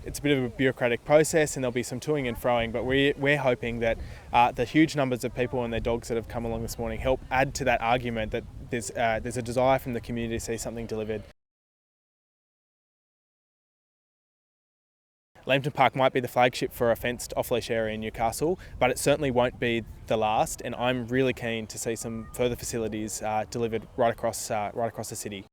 it's a bit of a bureaucratic process and there'll be some toing and froing, but we're hoping that the huge numbers of people and their dogs that have come along this morning help add to that argument that there's a desire from the community to see something delivered. Lambton Park might be the flagship for a fenced off-leash area in Newcastle, but it certainly won't be the last, and I'm really keen to see some further facilities delivered right across the city.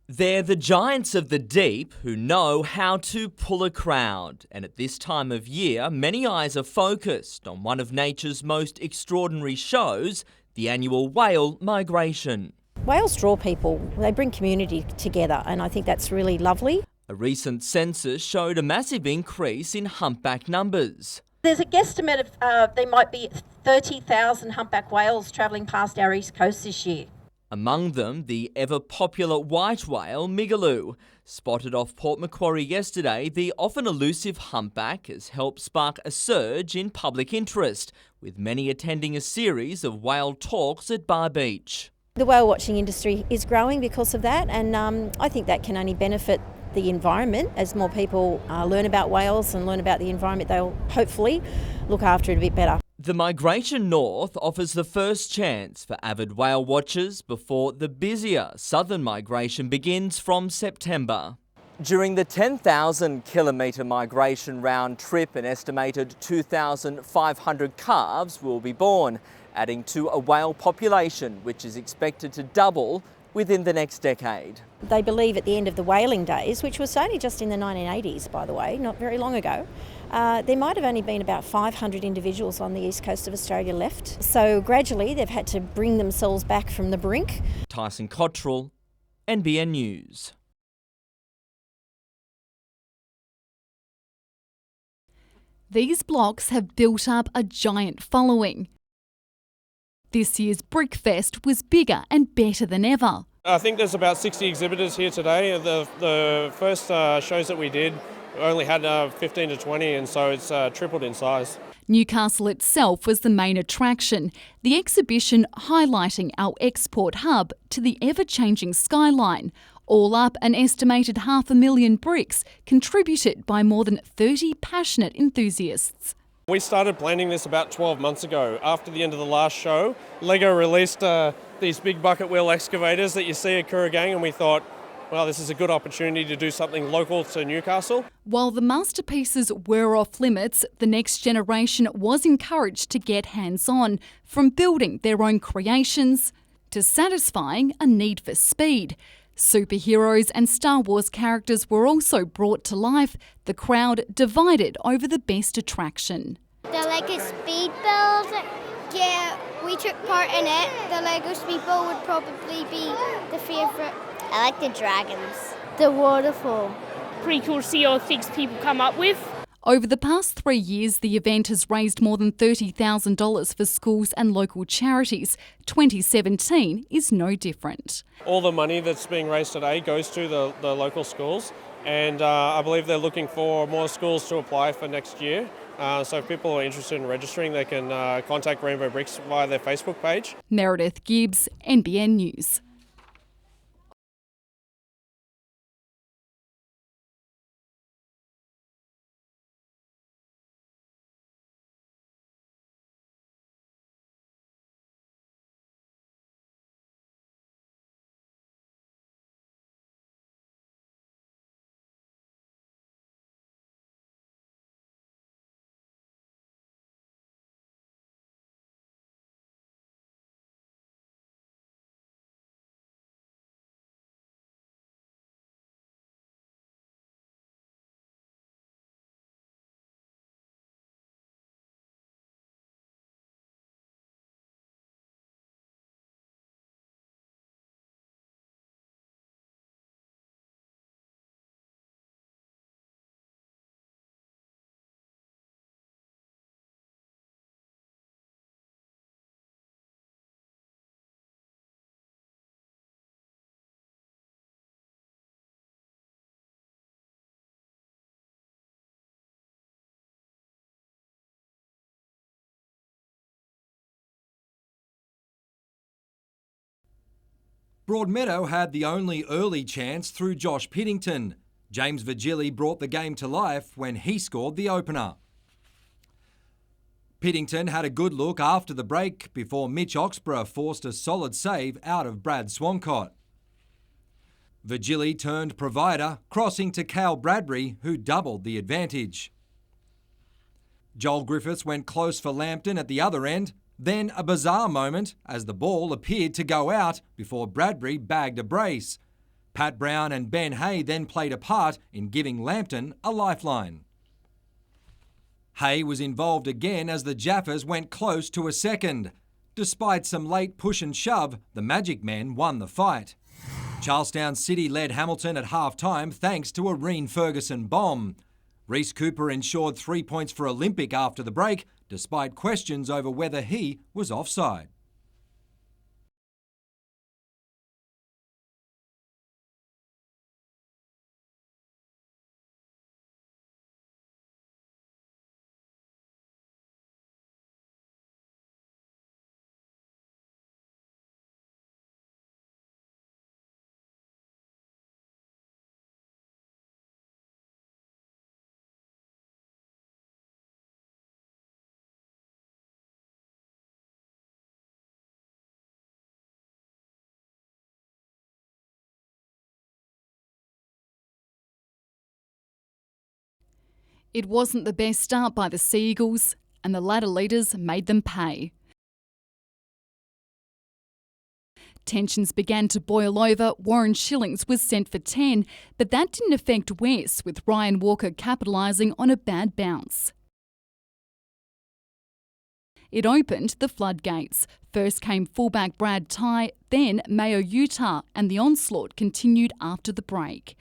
They're the giants of the deep who know how to pull a crowd. And at this time of year, many eyes are focused on one of nature's most extraordinary shows, the annual whale migration. Whales draw people, they bring community together, and I think that's really lovely. A recent census showed a massive increase in humpback numbers. There's a guesstimate of there might be 30,000 humpback whales travelling past our east coast this year. Among them, the ever-popular white whale, Migaloo. Spotted off Port Macquarie yesterday, the often elusive humpback has helped spark a surge in public interest, with many attending a series of whale talks at Bar Beach. The whale watching industry is growing because of that, and I think that can only benefit the environment. As more people learn about whales and learn about the environment, they'll hopefully look after it a bit better. The migration north offers the first chance for avid whale watchers before the busier southern migration begins from September. During the 10,000-kilometre migration round trip, an estimated 2,500 calves will be born, adding to a whale population which is expected to double within the next decade. They believe at the end of the whaling days, which was only just in the 1980s, by the way, not very long ago, there might have only been about 500 individuals on the east coast of Australia left. So gradually they've had to bring themselves back from the brink. Tyson Cottrell, NBN News. These blocks have built up a giant following. This year's Brickfest was bigger and better than ever. I think there's about 60 exhibitors here today. The first shows that we did only had 15 to 20, and so it's tripled in size. Newcastle itself was the main attraction, the exhibition highlighting our export hub to the ever-changing skyline. All up, an estimated 500,000 bricks contributed by more than 30 passionate enthusiasts. We started planning this about 12 months ago. After the end of the last show, Lego released these big bucket wheel excavators that you see at Kooragang, and we thought, well, this is a good opportunity to do something local to Newcastle. While the masterpieces were off limits, the next generation was encouraged to get hands-on, from building their own creations to satisfying a need for speed. Superheroes and Star Wars characters were also brought to life, the crowd divided over the best attraction. The Lego Speed Build, yeah, we took part in it. The Lego Speed Build would probably be the favourite. I like the dragons. The waterfall. Pretty cool to see all the things people come up with. Over the past 3 years, the event has raised more than $30,000 for schools and local charities. 2017 is no different. All the money that's being raised today goes to the local schools, and I believe they're looking for more schools to apply for next year. So if people are interested in registering, they can contact Rainbow Bricks via their Facebook page. Meredith Gibbs, NBN News. Broadmeadow had the only early chance through Josh Piddington. James Virgili brought the game to life when he scored the opener. Piddington had a good look after the break before Mitch Oxborough forced a solid save out of Brad Swancott. Virgili turned provider, crossing to Cal Bradbury, who doubled the advantage. Joel Griffiths went close for Lambton at the other end, then a bizarre moment as the ball appeared to go out before Bradbury bagged a brace. Pat Brown and Ben Hay then played a part in giving Lambton a lifeline. Hay was involved again as the Jaffers went close to a second. Despite some late push and shove, the Magic Men won the fight. Charlestown City led Hamilton at half-time thanks to a Reen Ferguson bomb. Reece Cooper ensured 3 points for Olympic after the break, despite questions over whether he was offside. It wasn't the best start by the Sea Eagles, and the ladder leaders made them pay. Tensions began to boil over. Warren Shillings was sent for 10, but that didn't affect West, with Ryan Walker capitalising on a bad bounce. It opened the floodgates. First came fullback Brad Tye, then Mayo Utah, and the onslaught continued after the break.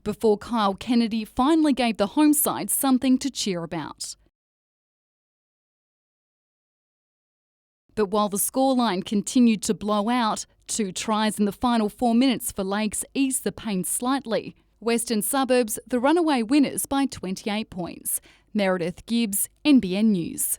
Before Kyle Kennedy finally gave the home side something to cheer about. But while the scoreline continued to blow out, 2 tries in the final 4 minutes for Lakes eased the pain slightly. Western Suburbs, the runaway winners by 28 points. Meredith Gibbs, NBN News.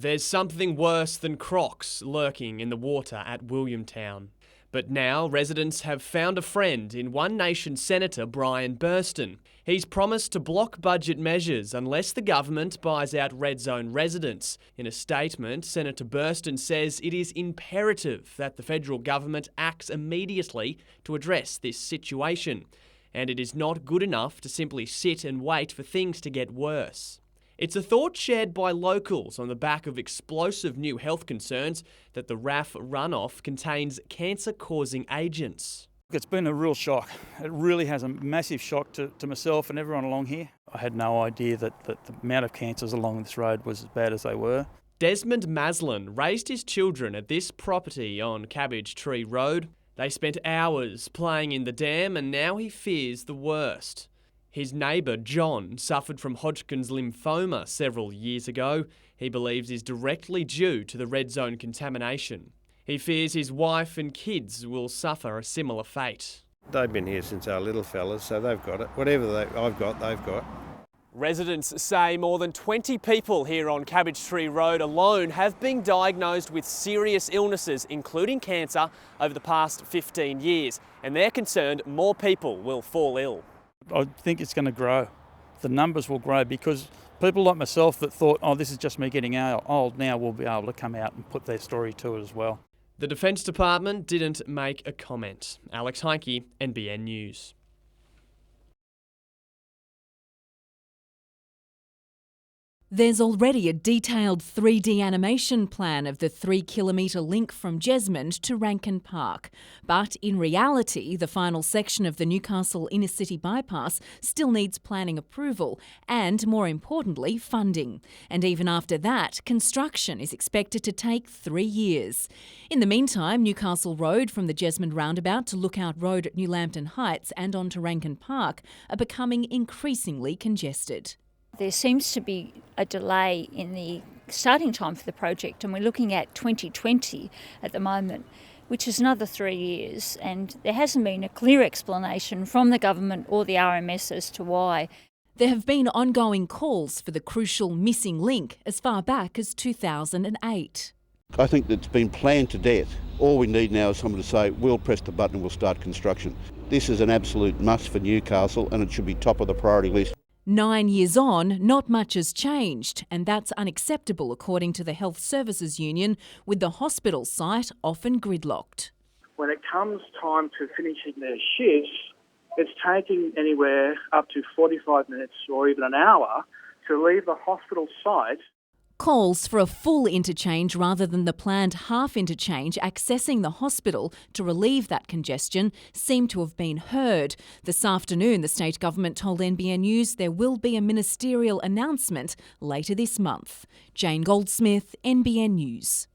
There's something worse than crocs lurking in the water at Williamtown. But now residents have found a friend in One Nation Senator Brian Burston. He's promised to block budget measures unless the government buys out red zone residents. In a statement, Senator Burston says it is imperative that the federal government acts immediately to address this situation. And it is not good enough to simply sit and wait for things to get worse. It's a thought shared by locals on the back of explosive new health concerns that the RAF runoff contains cancer-causing agents. It's been a real shock. It really has a massive shock to myself and everyone along here. I had no idea that the amount of cancers along this road was as bad as they were. Desmond Maslin raised his children at this property on Cabbage Tree Road. They spent hours playing in the dam and now he fears the worst. His neighbour, John, suffered from Hodgkin's lymphoma several years ago. He believes is directly due to the red zone contamination. He fears his wife and kids will suffer a similar fate. They've been here since our little fellas, so they've got it. Whatever I've got, they've got. Residents say more than 20 people here on Cabbage Tree Road alone have been diagnosed with serious illnesses, including cancer, over the past 15 years. And they're concerned more people will fall ill. I think it's going to grow. The numbers will grow because people like myself that thought, oh, this is just me getting old, now will be able to come out and put their story to it as well. The Defence Department didn't make a comment. Alex Heinke, NBN News. There's already a detailed 3D animation plan of the 3-kilometre link from Jesmond to Rankin Park. But in reality, the final section of the Newcastle inner city bypass still needs planning approval and, more importantly, funding. And even after that, construction is expected to take 3 years. In the meantime, Newcastle Road from the Jesmond roundabout to Lookout Road at New Lambton Heights and on to Rankin Park are becoming increasingly congested. There seems to be a delay in the starting time for the project, and we're looking at 2020 at the moment, which is another 3 years, and there hasn't been a clear explanation from the government or the RMS as to why. There have been ongoing calls for the crucial missing link as far back as 2008. I think that's been planned to death. All we need now is someone to say, we'll press the button and we'll start construction. This is an absolute must for Newcastle, and it should be top of the priority list. 9 years on, not much has changed, and that's unacceptable according to the Health Services Union, with the hospital site often gridlocked. When it comes time to finishing their shifts, it's taking anywhere up to 45 minutes or even an hour to leave the hospital site. Calls for a full interchange rather than the planned half interchange accessing the hospital to relieve that congestion seem to have been heard. This afternoon, the state government told NBN News there will be a ministerial announcement later this month. Jane Goldsmith, NBN News.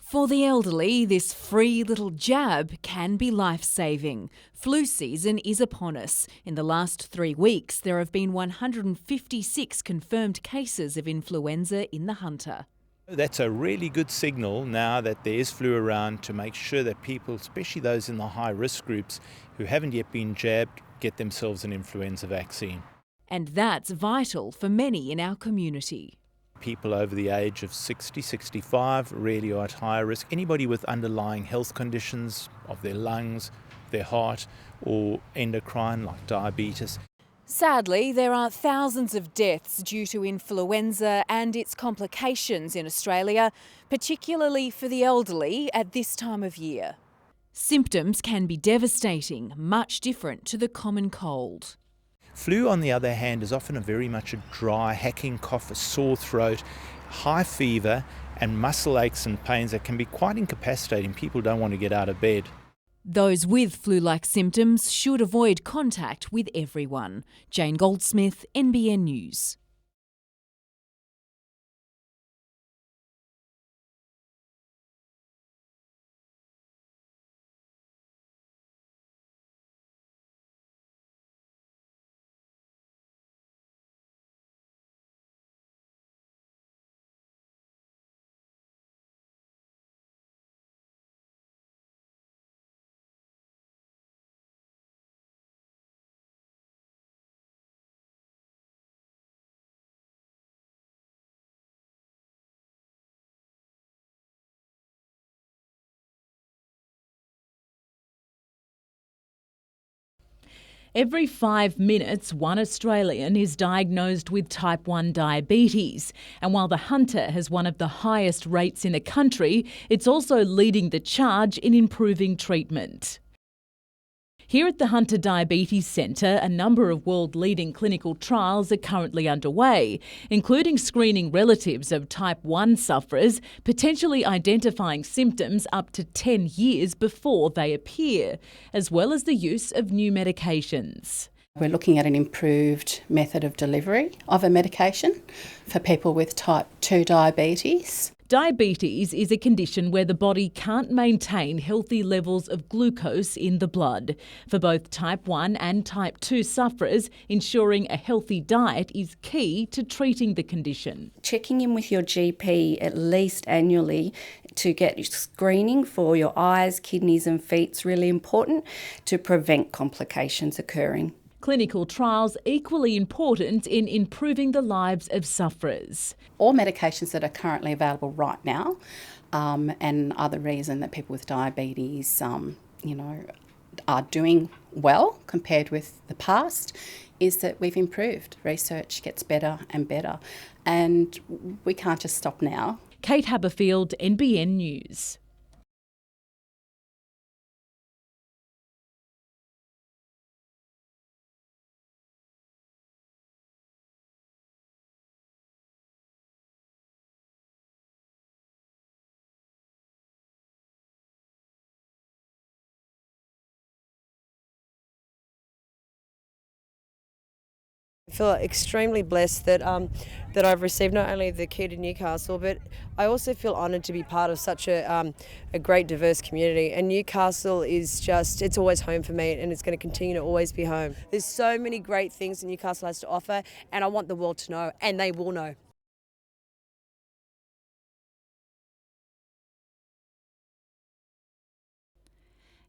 For the elderly, this free little jab can be life-saving. Flu season is upon us. In the last 3 weeks, there have been 156 confirmed cases of influenza in the Hunter. That's a really good signal now that there is flu around to make sure that people, especially those in the high-risk groups who haven't yet been jabbed, get themselves an influenza vaccine. And that's vital for many in our community. People over the age of 60, 65 really are at higher risk. Anybody with underlying health conditions of their lungs, their heart or endocrine like diabetes. Sadly, there are thousands of deaths due to influenza and its complications in Australia, particularly for the elderly at this time of year. Symptoms can be devastating, much different to the common cold. Flu, on the other hand, is often very much a dry, hacking cough, a sore throat, high fever and muscle aches and pains that can be quite incapacitating. People don't want to get out of bed. Those with flu-like symptoms should avoid contact with everyone. Jane Goldsmith, NBN News. Every 5 minutes, one Australian is diagnosed with type 1 diabetes. And while the Hunter has one of the highest rates in the country, it's also leading the charge in improving treatment. Here at the Hunter Diabetes Centre, a number of world-leading clinical trials are currently underway, including screening relatives of type 1 sufferers, potentially identifying symptoms up to 10 years before they appear, as well as the use of new medications. We're looking at an improved method of delivery of a medication for people with type 2 diabetes. Diabetes is a condition where the body can't maintain healthy levels of glucose in the blood. For both type 1 and type 2 sufferers, ensuring a healthy diet is key to treating the condition. Checking in with your GP at least annually to get screening for your eyes, kidneys and feet is really important to prevent complications occurring. Clinical trials equally important in improving the lives of sufferers. All medications that are currently available right now, and are the reason that people with diabetes, are doing well compared with the past, is that we've improved. Research gets better and better, and we can't just stop now. Kate Haberfield, NBN News. I feel extremely blessed that that I've received not only the key to Newcastle, but I also feel honoured to be part of such a great diverse community. And Newcastle is just, it's always home for me, and it's going to continue to always be home. There's so many great things that Newcastle has to offer, and I want the world to know, and they will know.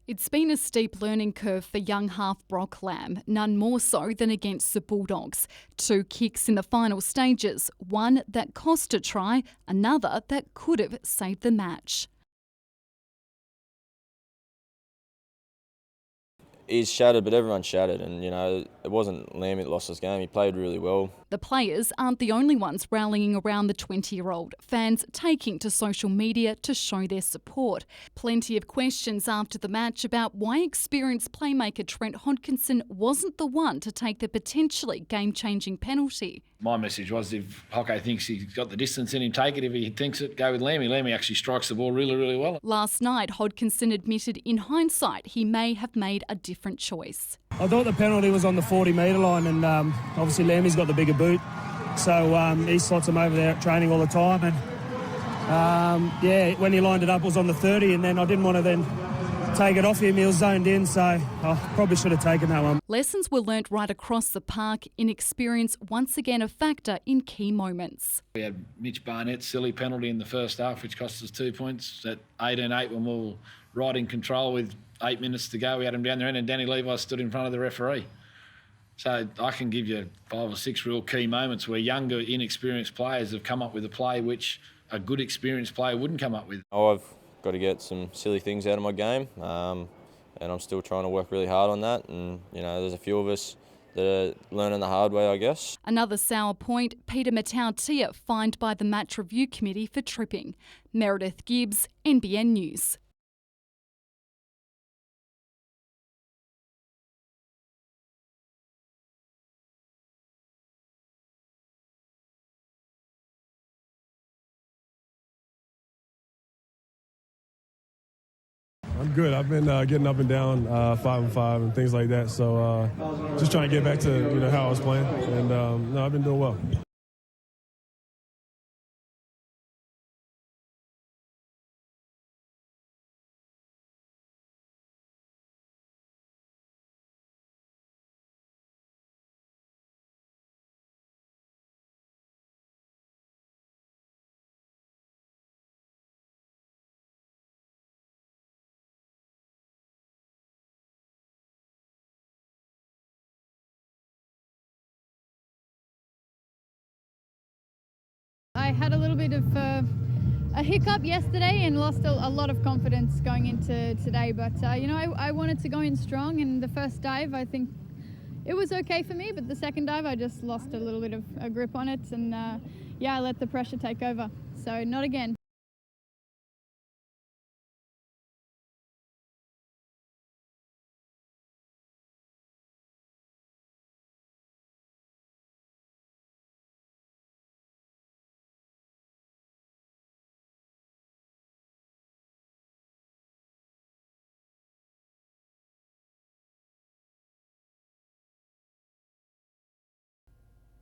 It's been a steep learning curve for young half Brock Lamb, none more so than against the Bulldogs. 2 kicks in the final stages, one that cost a try, another that could have saved the match. He's shattered, but everyone's shattered, and it wasn't Lamb that lost this game. He played really well. The players aren't the only ones rallying around the 20-year-old, fans taking to social media to show their support. Plenty of questions after the match about why experienced playmaker Trent Hodkinson wasn't the one to take the potentially game-changing penalty. My message was, if Hocko thinks he's got the distance in him, take it. If he thinks it, go with Lammy. Lammy actually strikes the ball really, really well. Last night, Hodkinson admitted in hindsight he may have made a different choice. I thought the penalty was on the 40-metre line, and obviously Lammy's got the bigger boot, so he slots him over there at training all the time. And when he lined it up, it was on the 30, and then I didn't want to then take it off him. He was zoned in, so I probably should have taken that one. Lessons were learnt right across the park, inexperience once again a factor in key moments. We had Mitch Barnett's silly penalty in the first half, which cost us 2 points. At 18-8, when we were right in control with 8 minutes to go, we had him down there, and Danny Levi stood in front of the referee. So I can give you 5 or 6 real key moments where younger, inexperienced players have come up with a play which a good experienced player wouldn't come up with. I've got to get some silly things out of my game, and I'm still trying to work really hard on that. And there's a few of us that are learning the hard way, I guess. Another sour point, Peter Matau-Tia fined by the Match Review Committee for tripping. Meredith Gibbs, NBN News. I'm good. I've been getting up and down 5 and 5 and things like that. So just trying to get back to how I was playing, and no, I've been doing well. I had a little bit of a hiccup yesterday and lost a lot of confidence going into today, but I wanted to go in strong, and the first dive I think it was okay for me, but the second dive I just lost a little bit of a grip on it, and I let the pressure take over, so not again.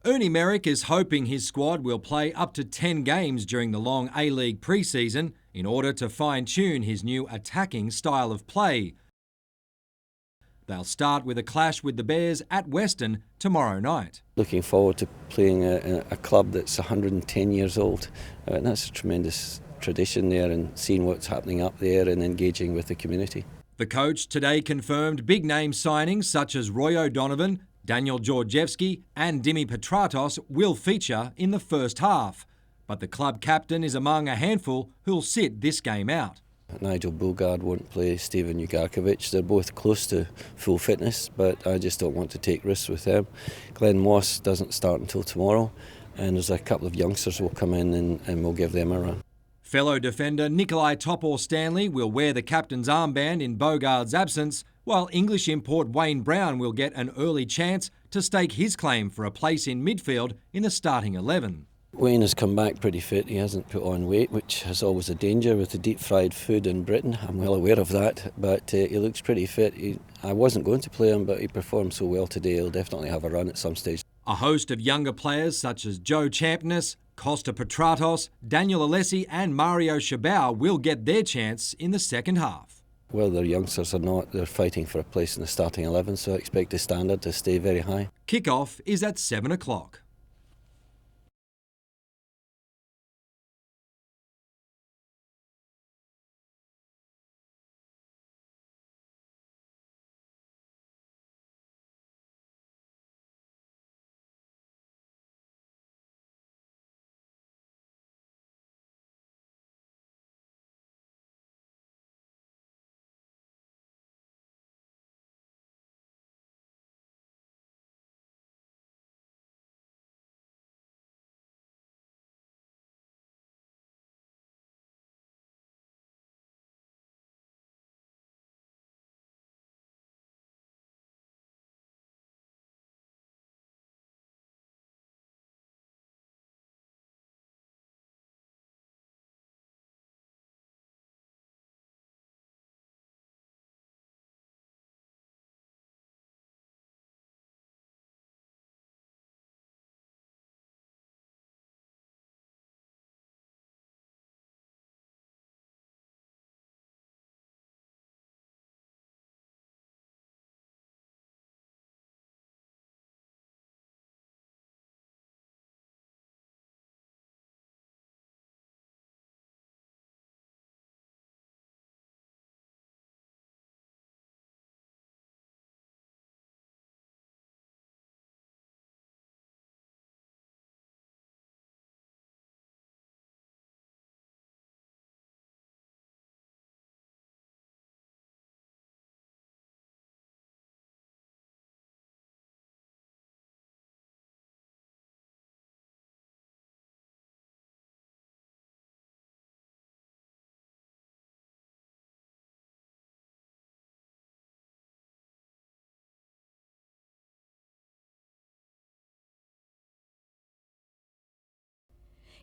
Ernie Merrick is hoping his squad will play up to 10 games during the long A-League pre-season in order to fine-tune his new attacking style of play. They'll start with a clash with the Bears at Western tomorrow night. Looking forward to playing a club that's 110 years old. And that's a tremendous tradition there, and seeing what's happening up there and engaging with the community. The coach today confirmed big-name signings such as Roy O'Donovan, Daniel Georgievski and Dimi Petratos will feature in the first half, but the club captain is among a handful who'll sit this game out. Nigel Bulgard won't play Steven Ugarkovic. They're both close to full fitness, but I just don't want to take risks with them. Glenn Moss doesn't start until tomorrow, and there's a couple of youngsters who will come in and we'll give them a run. Fellow defender Nikolai Topor-Stanley will wear the captain's armband in Bogard's absence, while English import Wayne Brown will get an early chance to stake his claim for a place in midfield in the starting 11. Wayne has come back pretty fit. He hasn't put on weight, which is always a danger with the deep-fried food in Britain. I'm well aware of that, but he looks pretty fit. I wasn't going to play him, but he performed so well today, he'll definitely have a run at some stage. A host of younger players such as Joe Champness, Costa Petratos, Daniel Alessi and Mario Chabau will get their chance in the second half. Well, they're youngsters or not, they're fighting for a place in the starting 11, so I expect the standard to stay very high. Kick-off is at 7 o'clock.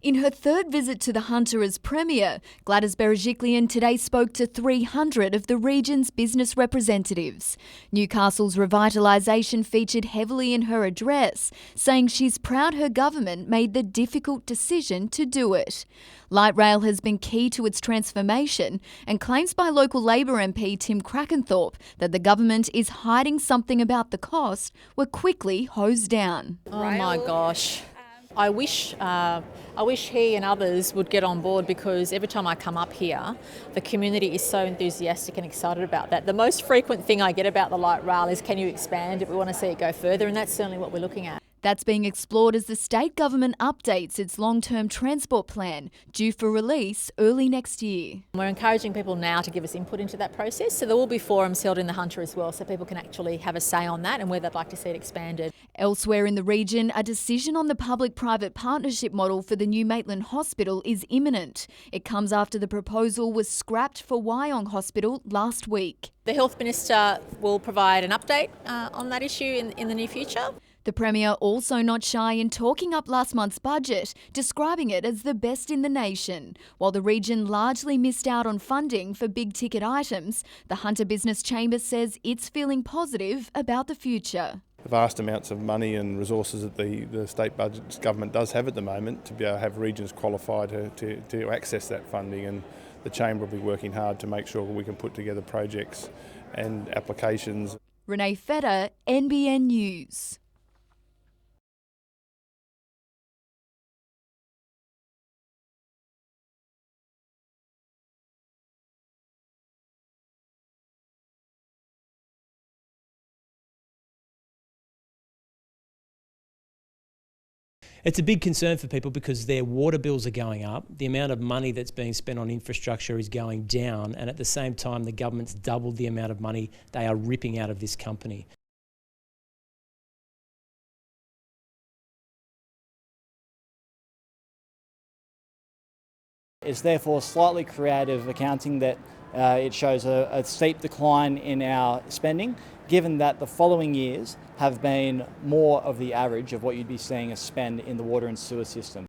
In her third visit to the Hunter as Premier, Gladys Berejiklian today spoke to 300 of the region's business representatives. Newcastle's revitalisation featured heavily in her address, saying she's proud her government made the difficult decision to do it. Light rail has been key to its transformation, and claims by local Labor MP Tim Crackenthorpe that the government is hiding something about the cost were quickly hosed down. Oh my gosh. I wish he and others would get on board, because every time I come up here, the community is so enthusiastic and excited about that. The most frequent thing I get about the light rail is, can you expand it? We want to see it go further, and that's certainly what we're looking at. That's being explored as the state government updates its long-term transport plan, due for release early next year. We're encouraging people now to give us input into that process, so there will be forums held in the Hunter as well, so people can actually have a say on that and where they'd like to see it expanded. Elsewhere in the region, a decision on the public-private partnership model for the new Maitland Hospital is imminent. It comes after the proposal was scrapped for Wyong Hospital last week. The Health Minister will provide an update on that issue in the near future. The Premier also not shy in talking up last month's budget, describing it as the best in the nation. While the region largely missed out on funding for big-ticket items, the Hunter Business Chamber says it's feeling positive about the future. The vast amounts of money and resources that the state budget government does have at the moment to be able to have regions qualified to access that funding, and the Chamber will be working hard to make sure we can put together projects and applications. Renee Feder, NBN News. It's a big concern for people because their water bills are going up, the amount of money that's being spent on infrastructure is going down, and at the same time the government's doubled the amount of money they are ripping out of this company. It's therefore slightly creative accounting that it shows a steep decline in our spending, given that the following years have been more of the average of what you'd be seeing us spend in the water and sewer system.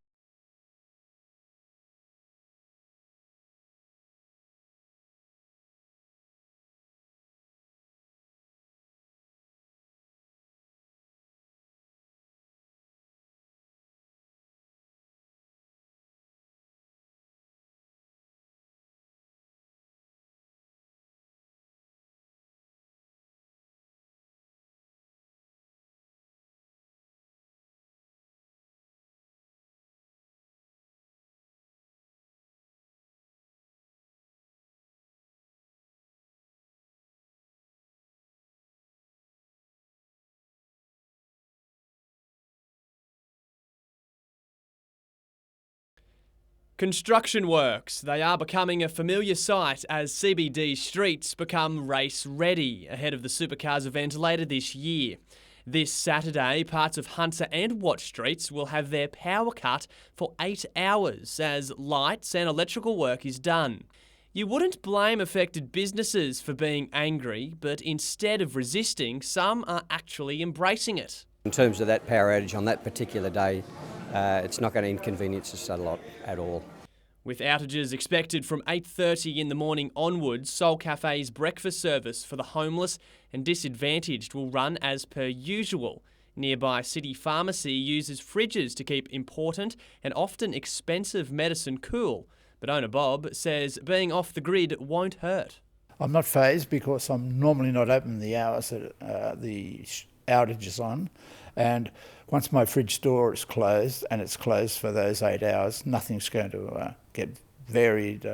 Construction works. They are becoming a familiar sight as CBD streets become race ready ahead of the Supercars event later this year. This Saturday, parts of Hunter and Watt Streets will have their power cut for 8 hours as lights and electrical work is done. You wouldn't blame affected businesses for being angry, but instead of resisting, some are actually embracing it. In terms of that power outage on that particular day, it's not going to inconvenience us a lot at all. With outages expected from 8:30 in the morning onwards, Soul Cafe's breakfast service for the homeless and disadvantaged will run as per usual. Nearby City Pharmacy uses fridges to keep important and often expensive medicine cool. But owner Bob says being off the grid won't hurt. I'm not fazed because I'm normally not open the hours that the outage is on. And once my fridge door is closed, and it's closed for those 8 hours, nothing's going to get varied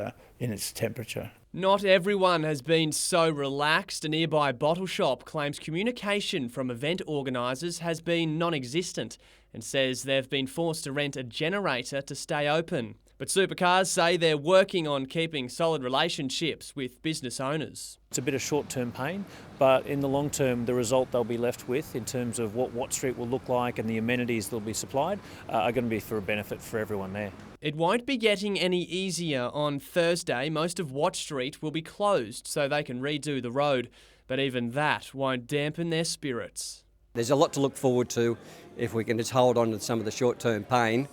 in its temperature. Not everyone has been so relaxed. A nearby bottle shop claims communication from event organisers has been non-existent and says they've been forced to rent a generator to stay open. But Supercars say they're working on keeping solid relationships with business owners. It's a bit of short-term pain, but in the long term, the result they'll be left with in terms of what Watt Street will look like and the amenities that'll be supplied are going to be for a benefit for everyone there. It won't be getting any easier. On Thursday, most of Watt Street will be closed so they can redo the road, but even that won't dampen their spirits. There's a lot to look forward to if we can just hold on to some of the short-term pain.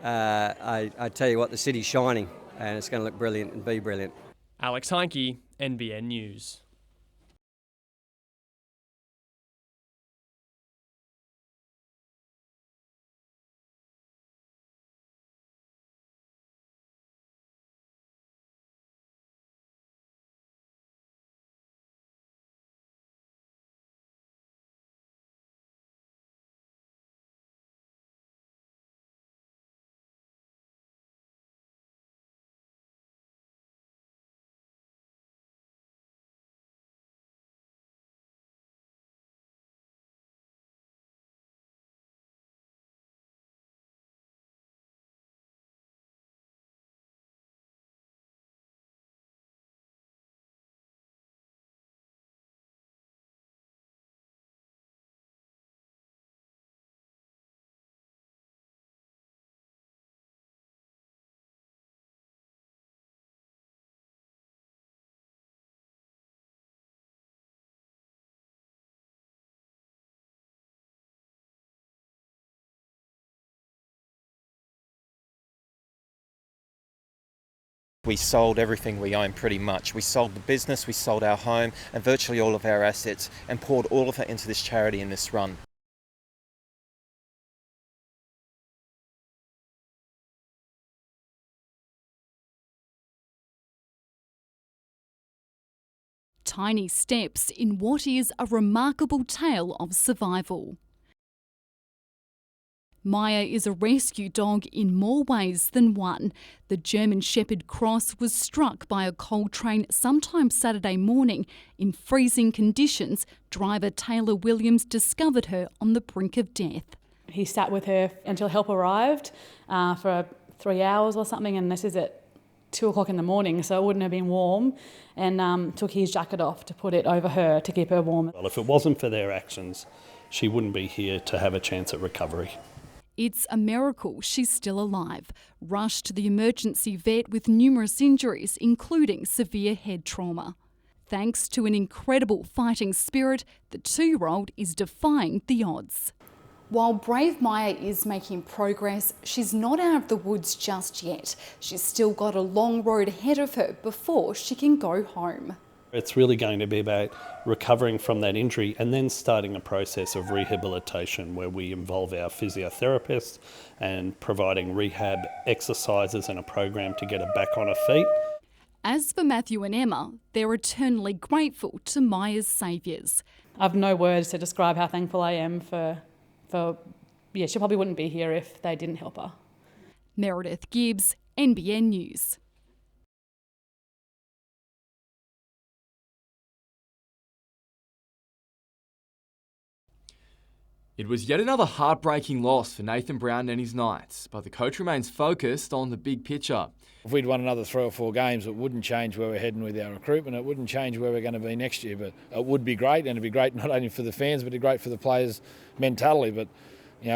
I tell you what, the city's shining and it's going to look brilliant and be brilliant. Alex Heinke, NBN News. We sold everything we own pretty much. We sold the business, we sold our home and virtually all of our assets and poured all of it into this charity in this run. Tiny steps in what is a remarkable tale of survival. Maya is a rescue dog in more ways than one. The German Shepherd Cross was struck by a coal train sometime Saturday morning. In freezing conditions, driver Taylor Williams discovered her on the brink of death. He sat with her until help arrived for 3 hours or something, and this is at 2 o'clock in the morning, so it wouldn't have been warm, and took his jacket off to put it over her to keep her warm. Well, if it wasn't for their actions, she wouldn't be here to have a chance at recovery. It's a miracle she's still alive. Rushed to the emergency vet with numerous injuries, including severe head trauma. Thanks to an incredible fighting spirit, the 2-year-old is defying the odds. While brave Maya is making progress, she's not out of the woods just yet. She's still got a long road ahead of her before she can go home. It's really going to be about recovering from that injury and then starting a process of rehabilitation where we involve our physiotherapists and providing rehab exercises and a program to get her back on her feet. As for Matthew and Emma, they're eternally grateful to Maya's saviours. I've no words to describe how thankful I am for she probably wouldn't be here if they didn't help her. Meredith Gibbs, NBN News. It was yet another heartbreaking loss for Nathan Brown and his Knights, but the coach remains focused on the big picture. If we'd won another 3 or 4 games, it wouldn't change where we're heading with our recruitment. It wouldn't change where we're going to be next year, but it would be great, and it'd be great not only for the fans, but it'd be great for the players' mentality. But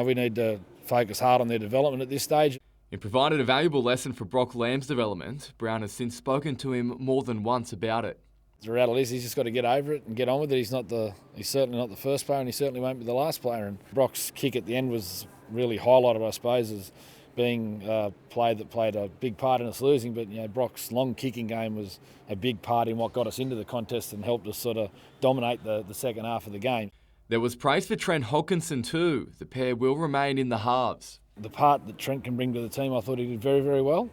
we need to focus hard on their development at this stage. It provided a valuable lesson for Brock Lamb's development. Brown has since spoken to him more than once about it. The reality is he's just got to get over it and get on with it. He's certainly not the first player, and he certainly won't be the last player. And Brock's kick at the end was really highlighted, I suppose, as being a play that played a big part in us losing. But Brock's long kicking game was a big part in what got us into the contest and helped us sort of dominate the second half of the game. There was praise for Trent Hodkinson too. The pair will remain in the halves. The part that Trent can bring to the team, I thought he did very, very well,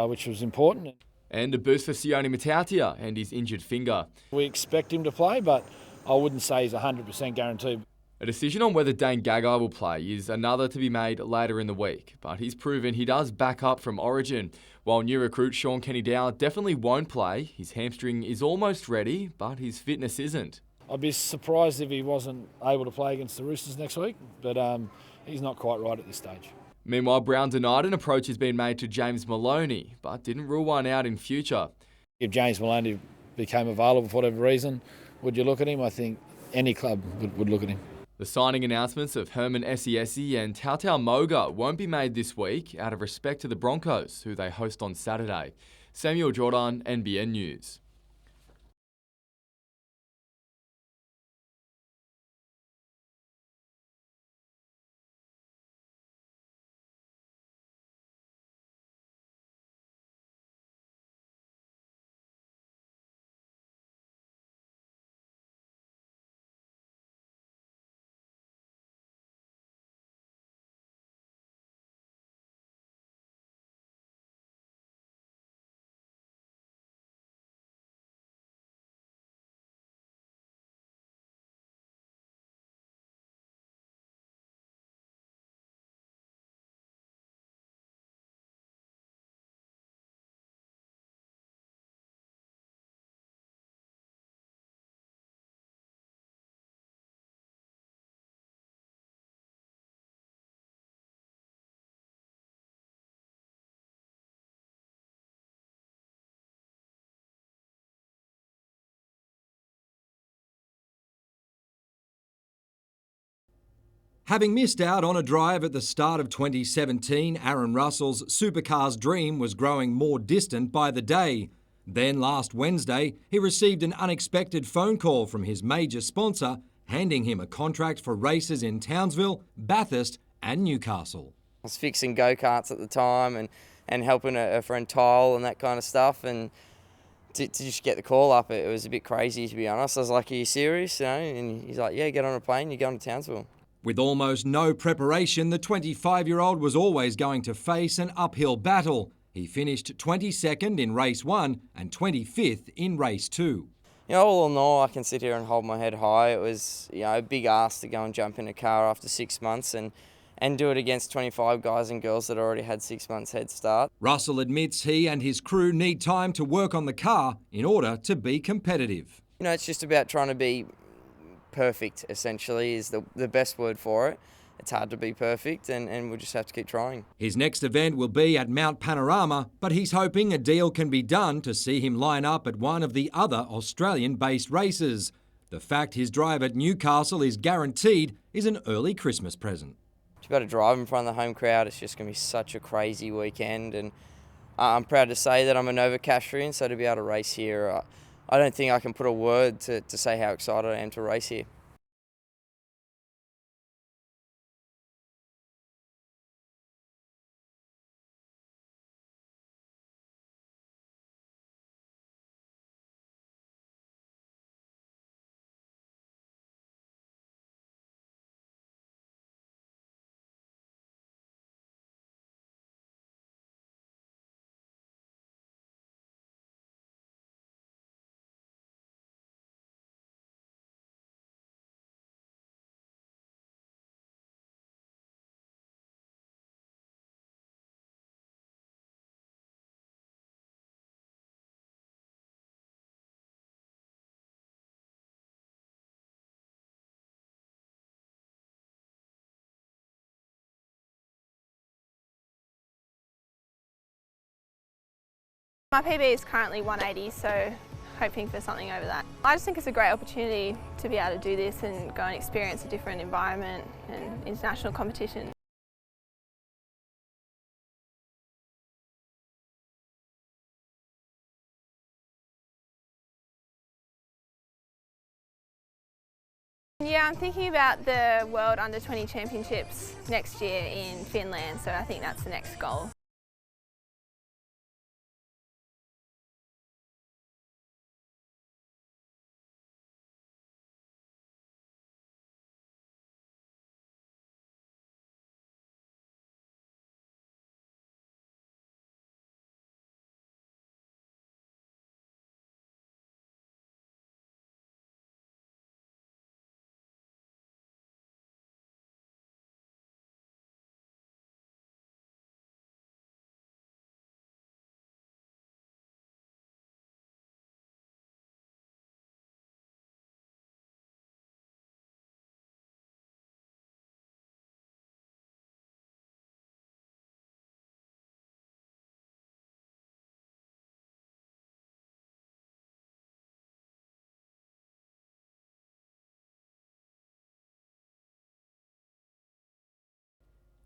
which was important. And a boost for Sione Matautia and his injured finger. We expect him to play, but I wouldn't say he's 100% guaranteed. A decision on whether Dane Gagai will play is another to be made later in the week, but he's proven he does back up from Origin. While new recruit Sean Kenny-Dow definitely won't play, his hamstring is almost ready, but his fitness isn't. I'd be surprised if he wasn't able to play against the Roosters next week, but he's not quite right at this stage. Meanwhile, Brown denied an approach has been made to James Maloney, but didn't rule one out in future. If James Maloney became available for whatever reason, would you look at him? I think any club would look at him. The signing announcements of Herman Esiesi and Tautau Moga won't be made this week out of respect to the Broncos, who they host on Saturday. Samuel Jordan, NBN News. Having missed out on a drive at the start of 2017, Aaron Russell's supercars dream was growing more distant by the day. Then last Wednesday, he received an unexpected phone call from his major sponsor, handing him a contract for races in Townsville, Bathurst and Newcastle. I was fixing go-karts at the time and helping a friend tile and that kind of stuff, and to just get the call up, it was a bit crazy, to be honest. I was like, are you serious? And he's like, yeah, get on a plane, you're going to Townsville. With almost no preparation, the 25-year-old was always going to face an uphill battle. He finished 22nd in race 1 and 25th in race 2. All in all, I can sit here and hold my head high. It was a big ask to go and jump in a car after 6 months and do it against 25 guys and girls that already had 6 months head start. Russell admits he and his crew need time to work on the car in order to be competitive. It's just about trying to be perfect, essentially, is the best word for it. It's hard to be perfect, and we'll just have to keep trying. His next event will be at Mount Panorama, but he's hoping a deal can be done to see him line up at one of the other Australian-based races. The fact his drive at Newcastle is guaranteed is an early Christmas present. To be able to drive in front of the home crowd, it's just going to be such a crazy weekend, and I'm proud to say that I'm a Nova Castrian, so to be able to race here, I don't think I can put a word to say how excited I am to race here. My PB is currently 180, so hoping for something over that. I just think it's a great opportunity to be able to do this and go and experience a different environment and international competition. Yeah, I'm thinking about the World Under-20 Championships next year in Finland, so I think that's the next goal.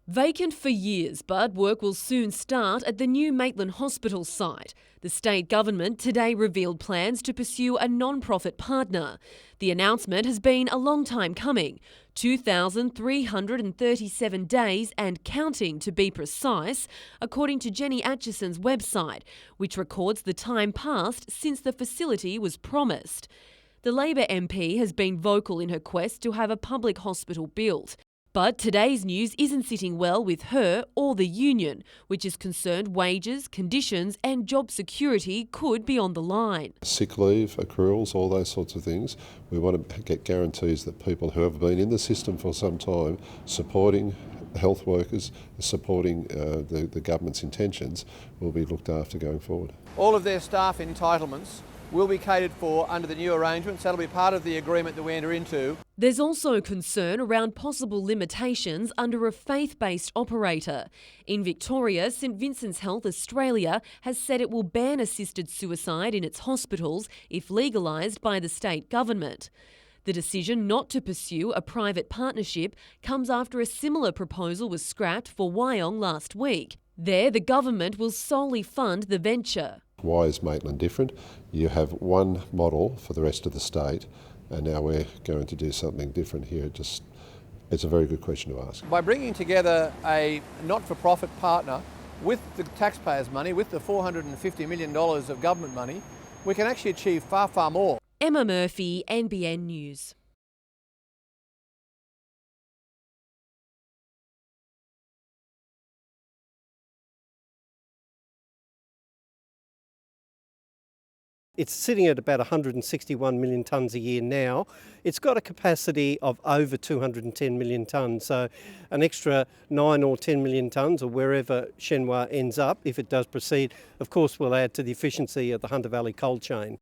Vacant for years, but work will soon start at the new Maitland Hospital site. The state government today revealed plans to pursue a non-profit partner. The announcement has been a long time coming. 2,337 days and counting, to be precise, according to Jenny Atchison's website, which records the time passed since the facility was promised. The Labor MP has been vocal in her quest to have a public hospital built. But today's news isn't sitting well with her or the union, which is concerned wages, conditions and job security could be on the line. Sick leave, accruals, all those sorts of things. We want to get guarantees that people who have been in the system for some time, supporting health workers, supporting the government's intentions, will be looked after going forward. All of their staff entitlements will be catered for under the new arrangements. That'll be part of the agreement that we enter into. There's also concern around possible limitations under a faith-based operator. In Victoria, St Vincent's Health Australia has said it will ban assisted suicide in its hospitals if legalised by the state government. The decision not to pursue a private partnership comes after a similar proposal was scrapped for Wyong last week. There, the government will solely fund the venture. Why is Maitland different? You have one model for the rest of the state, and now we're going to do something different here. It's a very good question to ask. By bringing together a not-for-profit partner with the taxpayers' money, with the $450 million of government money, we can actually achieve far, far more. Emma Murphy, NBN News. It's sitting at about 161 million tonnes a year now. It's got a capacity of over 210 million tonnes, so an extra 9 or 10 million tonnes, or wherever Shenhua ends up, if it does proceed, of course will add to the efficiency of the Hunter Valley cold chain.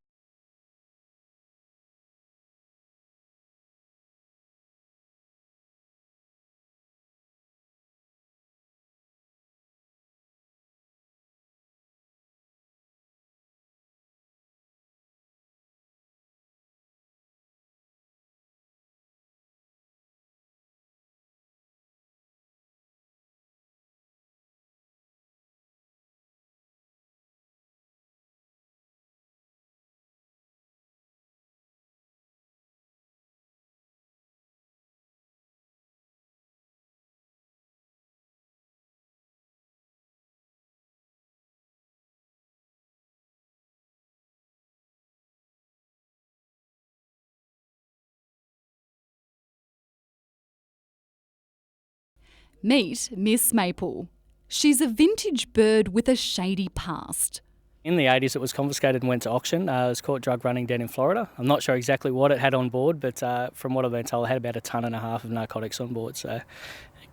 Meet Miss Maple. She's a vintage bird with a shady past. In the 80s, it was confiscated and went to auction. It was caught drug running down in Florida. I'm not sure exactly what it had on board, but from what I've been told, it had about 1.5 tons of narcotics on board, so it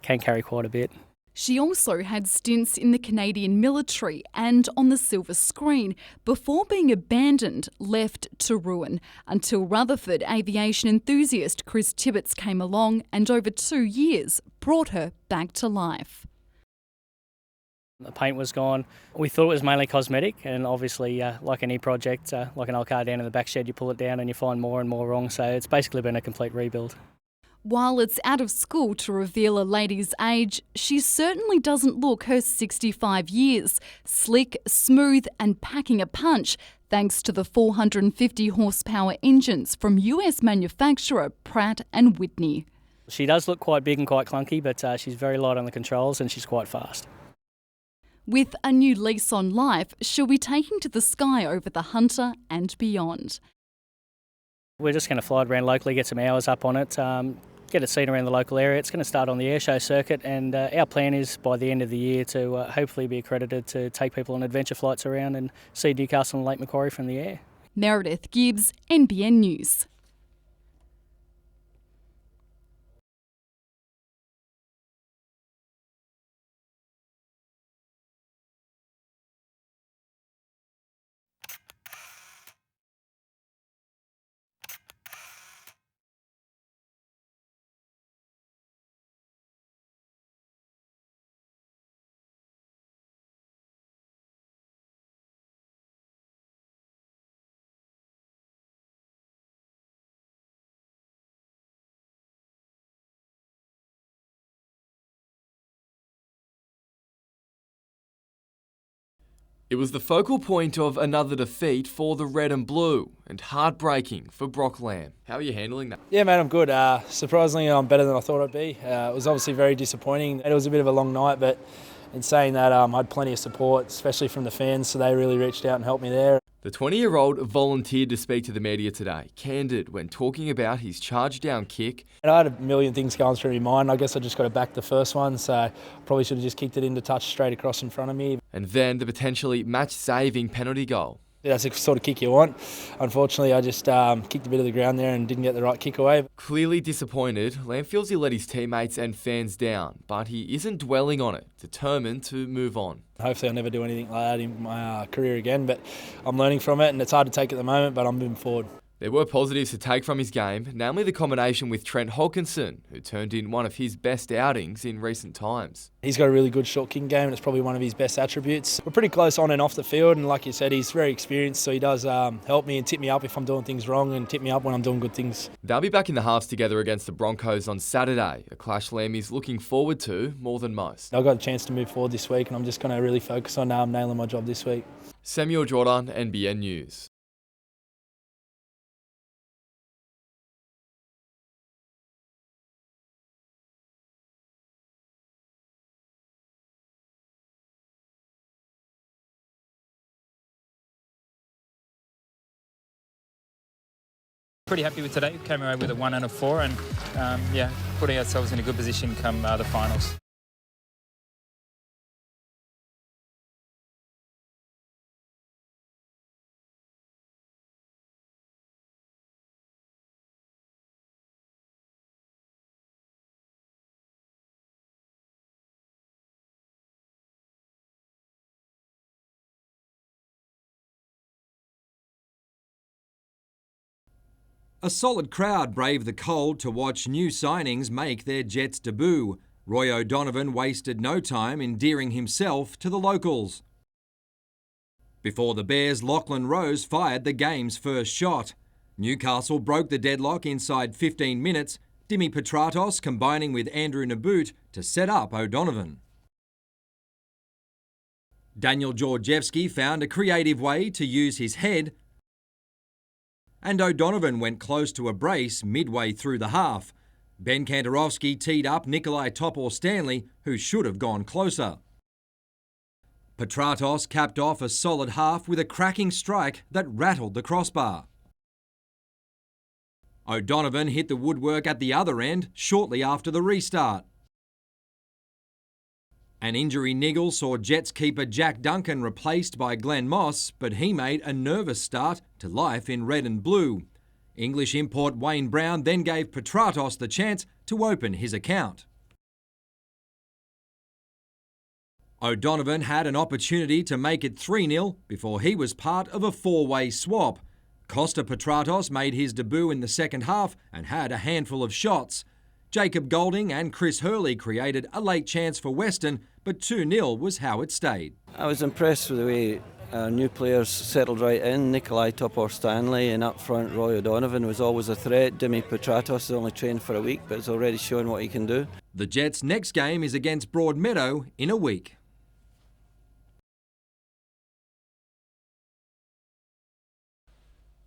can carry quite a bit. She also had stints in the Canadian military and on the silver screen before being abandoned, left to ruin, until Rutherford aviation enthusiast Chris Tibbetts came along and over 2 years brought her back to life. The paint was gone. We thought it was mainly cosmetic, and obviously, like any project, like an old car down in the back shed, you pull it down and you find more and more wrong. So it's basically been a complete rebuild. While it's out of school to reveal a lady's age, she certainly doesn't look her 65 years. Slick, smooth and packing a punch, thanks to the 450 horsepower engines from US manufacturer Pratt & Whitney. She does look quite big and quite clunky, but she's very light on the controls and she's quite fast. With a new lease on life, she'll be taking to the sky over the Hunter and beyond. We're just going to fly it around locally, get some hours up on it, get it seen around the local area. It's going to start on the airshow circuit, and our plan is by the end of the year to hopefully be accredited to take people on adventure flights around and see Newcastle and Lake Macquarie from the air. Meredith Gibbs, NBN News. It was the focal point of another defeat for the Red and Blue, and heartbreaking for Brock Lamb. How are you handling that? Yeah, mate, I'm good. Surprisingly, I'm better than I thought I'd be. It was obviously very disappointing. It was a bit of a long night, but in saying that, I had plenty of support, especially from the fans, so they really reached out and helped me there. The 20-year-old volunteered to speak to the media today, candid when talking about his charge-down kick. And I had a million things going through my mind. I guess I just got to back the first one, so probably should have just kicked it into touch straight across in front of me. And then the potentially match-saving penalty goal. That's the sort of kick you want. Unfortunately, I just kicked a bit of the ground there and didn't get the right kick away. Clearly disappointed, Lamb feels he let his teammates and fans down, but he isn't dwelling on it, determined to move on. Hopefully I'll never do anything like that in my career again, but I'm learning from it and it's hard to take at the moment, but I'm moving forward. There were positives to take from his game, namely the combination with Trent Hodkinson, who turned in one of his best outings in recent times. He's got a really good short kicking game and it's probably one of his best attributes. We're pretty close on and off the field, and like you said, he's very experienced, so he does help me and tip me up if I'm doing things wrong and tip me up when I'm doing good things. They'll be back in the halves together against the Broncos on Saturday, a clash Lamb is looking forward to more than most. I've got a chance to move forward this week and I'm just going to really focus on nailing my job this week. Samuel Jordan, NBN News. Pretty happy with today. Came away with a 1 and a 4 and putting ourselves in a good position come the finals. A solid crowd braved the cold to watch new signings make their Jets debut. Roy O'Donovan wasted no time endearing himself to the locals. Before the Bears, Lachlan Rose fired the game's first shot. Newcastle broke the deadlock inside 15 minutes, Dimi Petratos combining with Andrew Naboot to set up O'Donovan. Daniel Georgievski found a creative way to use his head, and O'Donovan went close to a brace midway through the half. Ben Kantarovski teed up Nikolai Topor-Stanley, who should have gone closer. Petratos capped off a solid half with a cracking strike that rattled the crossbar. O'Donovan hit the woodwork at the other end shortly after the restart. An injury niggle saw Jets keeper Jack Duncan replaced by Glenn Moss, but he made a nervous start to life in red and blue. English import Wayne Brown then gave Petratos the chance to open his account. O'Donovan had an opportunity to make it 3-0 before he was part of a four-way swap. Costa Petratos made his debut in the second half and had a handful of shots. Jacob Golding and Chris Hurley created a late chance for Western, but 2-0 was how it stayed. I was impressed with the way our new players settled right in. Nikolai Topor-Stanley and up front Roy O'Donovan was always a threat. Dimi Petratos has only trained for a week but has already shown what he can do. The Jets' next game is against Broadmeadow in a week.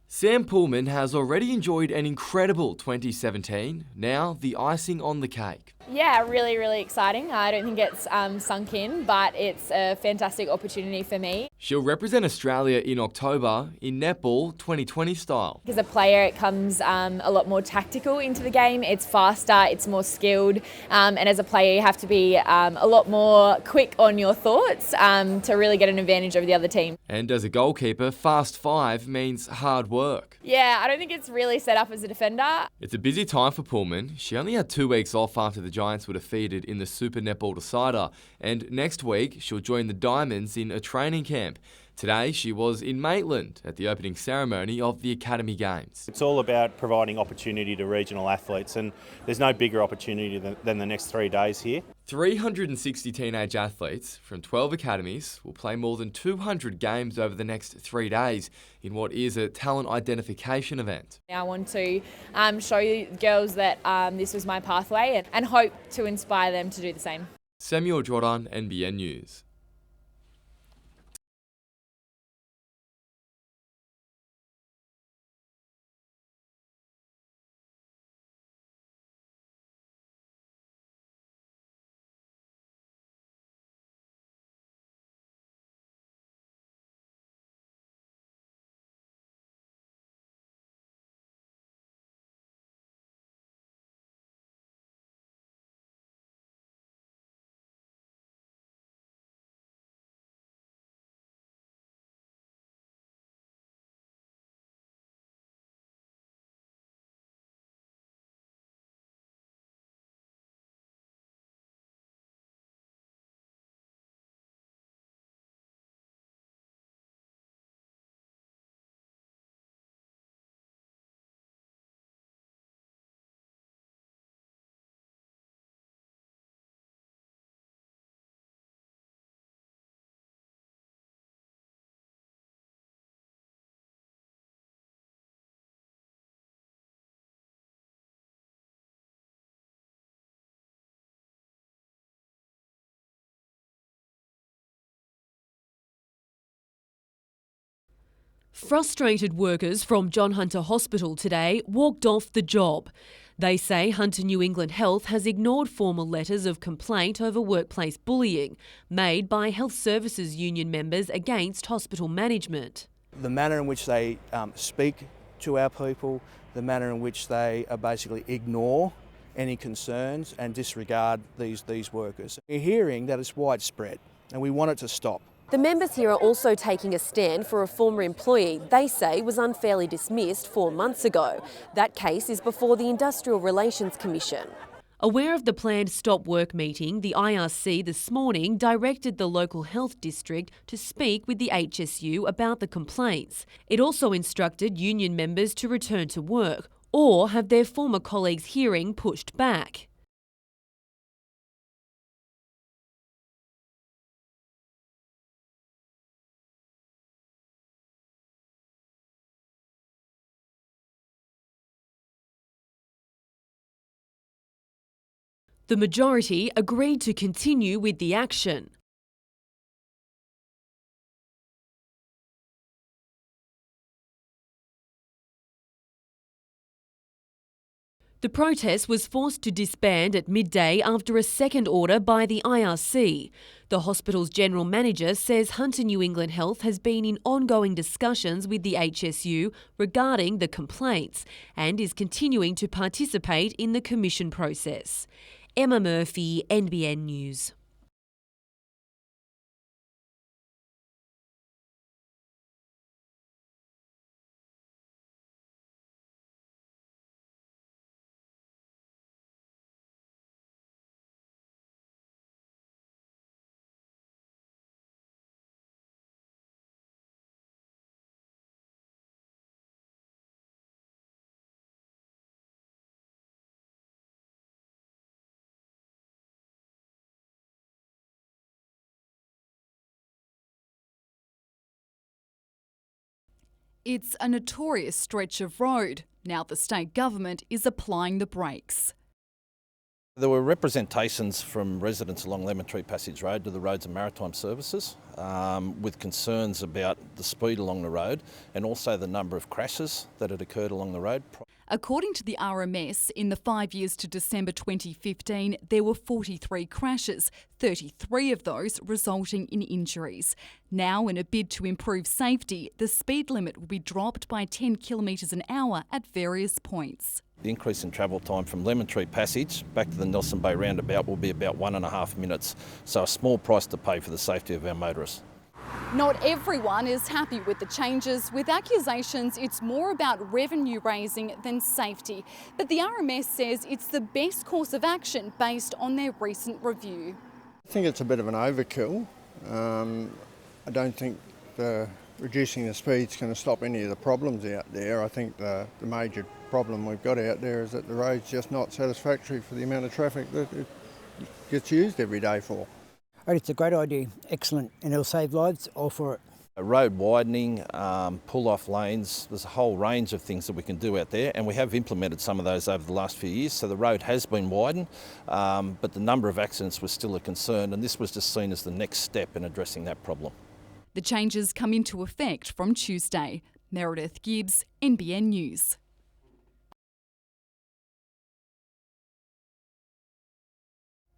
Sam Pullman has already enjoyed an incredible 2017. Now, the icing on the cake. Yeah, really, really exciting. I don't think it's sunk in, but it's a fantastic opportunity for me. She'll represent Australia in October in netball 2020 style. As a player, it comes a lot more tactical into the game. It's faster, it's more skilled, and as a player, you have to be a lot more quick on your thoughts to really get an advantage over the other team. And as a goalkeeper, fast 5 means hard work. Yeah, I don't think it's really set up as a defender. It's a busy time for Pullman. She only had 2 weeks off after the Giants were defeated in the Super Netball Decider, and next week she'll join the Diamonds in a training camp. Today she was in Maitland at the opening ceremony of the Academy Games. It's all about providing opportunity to regional athletes, and there's no bigger opportunity than the next 3 days here. 360 teenage athletes from 12 academies will play more than 200 games over the next 3 days in what is a talent identification event. I want to show girls that this was my pathway and hope to inspire them to do the same. Samuel Jordan, NBN News. Frustrated workers from John Hunter Hospital today walked off the job. They say Hunter New England Health has ignored formal letters of complaint over workplace bullying made by Health Services Union members against hospital management. The manner in which they speak to our people, the manner in which they basically ignore any concerns and disregard these workers. We're hearing that it's widespread and we want it to stop. The members here are also taking a stand for a former employee they say was unfairly dismissed 4 months ago. That case is before the Industrial Relations Commission. Aware of the planned stop work meeting, the IRC this morning directed the local health district to speak with the HSU about the complaints. It also instructed union members to return to work or have their former colleagues' hearing pushed back. The majority agreed to continue with the action. The protest was forced to disband at midday after a second order by the IRC. The hospital's general manager says Hunter New England Health has been in ongoing discussions with the HSU regarding the complaints and is continuing to participate in the commission process. Emma Murphy, NBN News. It's a notorious stretch of road. Now the state government is applying the brakes. There were representations from residents along Lemon Tree Passage Road to the Roads and Maritime Services with concerns about the speed along the road and also the number of crashes that had occurred along the road. According to the RMS, in the 5 years to December 2015, there were 43 crashes, 33 of those resulting in injuries. Now, in a bid to improve safety, the speed limit will be dropped by 10 kilometres an hour at various points. The increase in travel time from Lemon Tree Passage back to the Nelson Bay roundabout will be about 1.5 minutes, so a small price to pay for the safety of our motorists. Not everyone is happy with the changes, with accusations it's more about revenue raising than safety. But the RMS says it's the best course of action based on their recent review. I think it's a bit of an overkill. I don't think reducing the speed is going to stop any of the problems out there. I think the major problem we've got out there is that the road's just not satisfactory for the amount of traffic that it gets used every day for. It's a great idea, excellent, and it'll save lives, all for it. Road widening, pull-off lanes, there's a whole range of things that we can do out there, and we have implemented some of those over the last few years, so the road has been widened, but the number of accidents was still a concern, and this was just seen as the next step in addressing that problem. The changes come into effect from Tuesday. Meredith Gibbs, NBN News.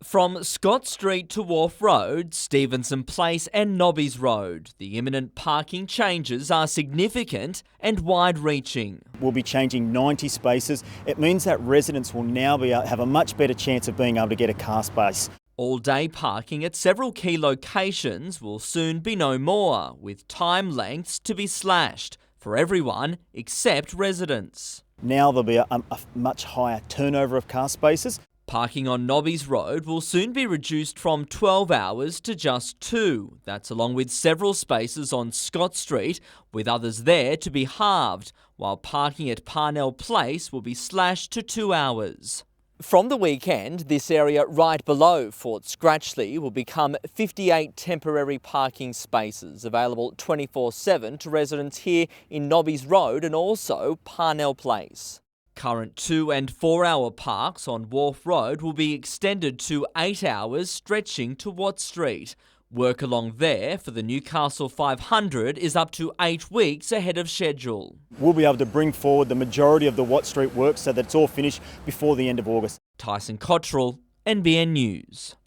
From Scott Street to Wharf Road, Stevenson Place and Nobbies Road, the imminent parking changes are significant and wide-reaching. We'll be changing 90 spaces. It means that residents will now have a much better chance of being able to get a car space. All-day parking at several key locations will soon be no more, with time lengths to be slashed for everyone except residents. Now there'll be a much higher turnover of car spaces. Parking on Nobbies Road will soon be reduced from 12 hours to just 2. That's along with several spaces on Scott Street, with others there to be halved, while parking at Parnell Place will be slashed to 2 hours. From the weekend, this area right below Fort Scratchley will become 58 temporary parking spaces, available 24/7 to residents here in Nobbies Road and also Parnell Place. Current 2 and 4 hour parks on Wharf Road will be extended to 8 hours, stretching to Watt Street. Work along there for the Newcastle 500 is up to 8 weeks ahead of schedule. We'll be able to bring forward the majority of the Watt Street work so that it's all finished before the end of August. Tyson Cottrell, NBN News.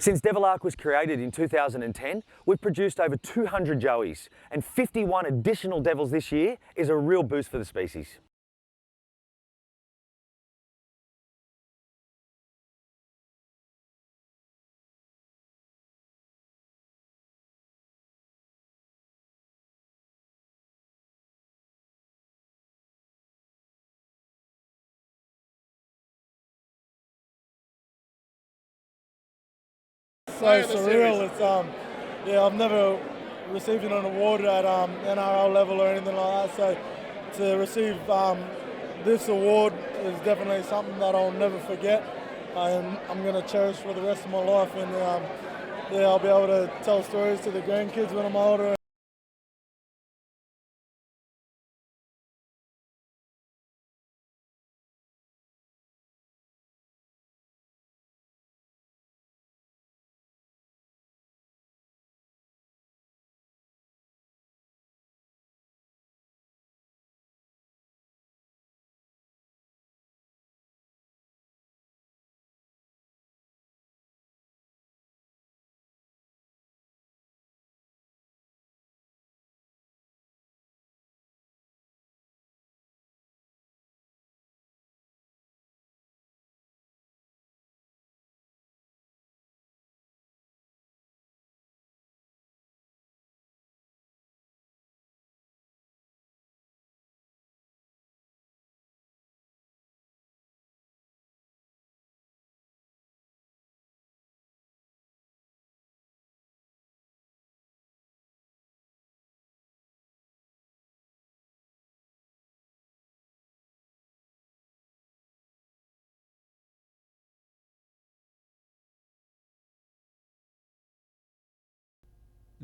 Since Devil Ark was created in 2010, we've produced over 200 joeys, and 51 additional devils this year is a real boost for the species. So surreal. It's yeah, I've never received an award at NRL level or anything like that. So to receive this award is definitely something that I'll never forget. I'm going to cherish for the rest of my life, and yeah, I'll be able to tell stories to the grandkids when I'm older.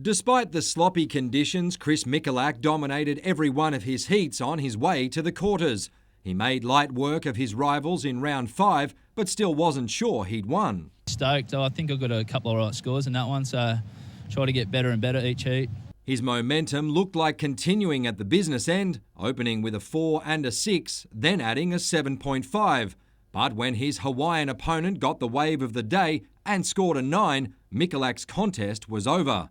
Despite the sloppy conditions, Chris Michalak dominated every one of his heats on his way to the quarters. He made light work of his rivals in round 5, but still wasn't sure he'd won. Stoked. I think I got a couple of right scores in that one, so try to get better and better each heat. His momentum looked like continuing at the business end, opening with a 4 and a 6, then adding a 7.5. But when his Hawaiian opponent got the wave of the day and scored a 9, Michalak's contest was over.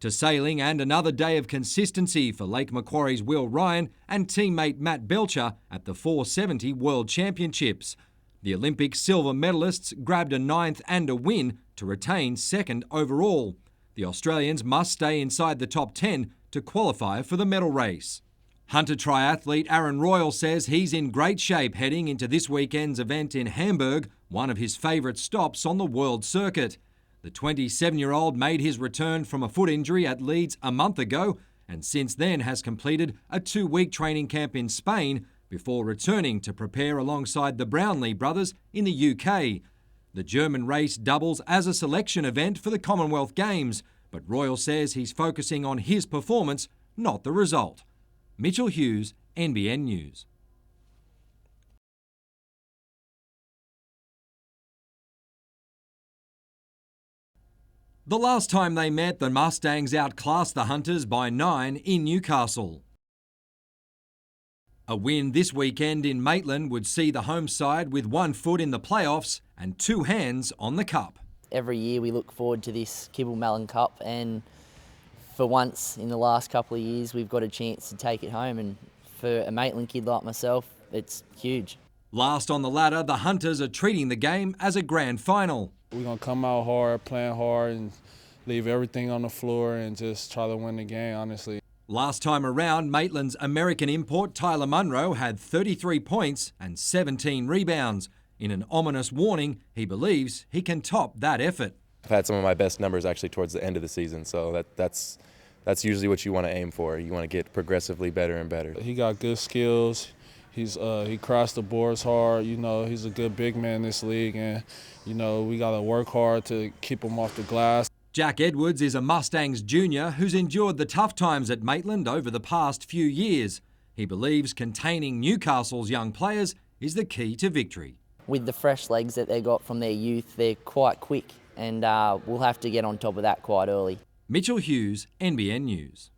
To sailing and another day of consistency for Lake Macquarie's Will Ryan and teammate Matt Belcher at the 470 World Championships. The Olympic silver medalists grabbed a 9th and a win to retain 2nd overall. The Australians must stay inside the top 10 to qualify for the medal race. Hunter triathlete Aaron Royal says he's in great shape heading into this weekend's event in Hamburg, one of his favourite stops on the world circuit. The 27-year-old made his return from a foot injury at Leeds a month ago and since then has completed a 2-week training camp in Spain before returning to prepare alongside the Brownlee brothers in the UK. The German race doubles as a selection event for the Commonwealth Games, but Royal says he's focusing on his performance, not the result. Mitchell Hughes, NBN News. The last time they met, the Mustangs outclassed the Hunters by 9 in Newcastle. A win this weekend in Maitland would see the home side with 1 foot in the playoffs and 2 hands on the cup. Every year we look forward to this Kibble Mellon Cup, and for once in the last couple of years we've got a chance to take it home, and for a Maitland kid like myself, it's huge. Last on the ladder, the Hunters are treating the game as a grand final. We're going to come out hard, playing hard, and leave everything on the floor and just try to win the game, honestly. Last time around, Maitland's American import Tyler Munro had 33 points and 17 rebounds. In an ominous warning, he believes he can top that effort. I've had some of my best numbers actually towards the end of the season, so that's usually what you want to aim for. You want to get progressively better and better. He got good skills. He crossed the boards hard. You know, he's a good big man in this league, and you know we got to work hard to keep him off the glass. Jack Edwards is a Mustangs junior who's endured the tough times at Maitland over the past few years. He believes containing Newcastle's young players is the key to victory. With the fresh legs that they got from their youth, they're quite quick, and we'll have to get on top of that quite early. Mitchell Hughes, NBN News.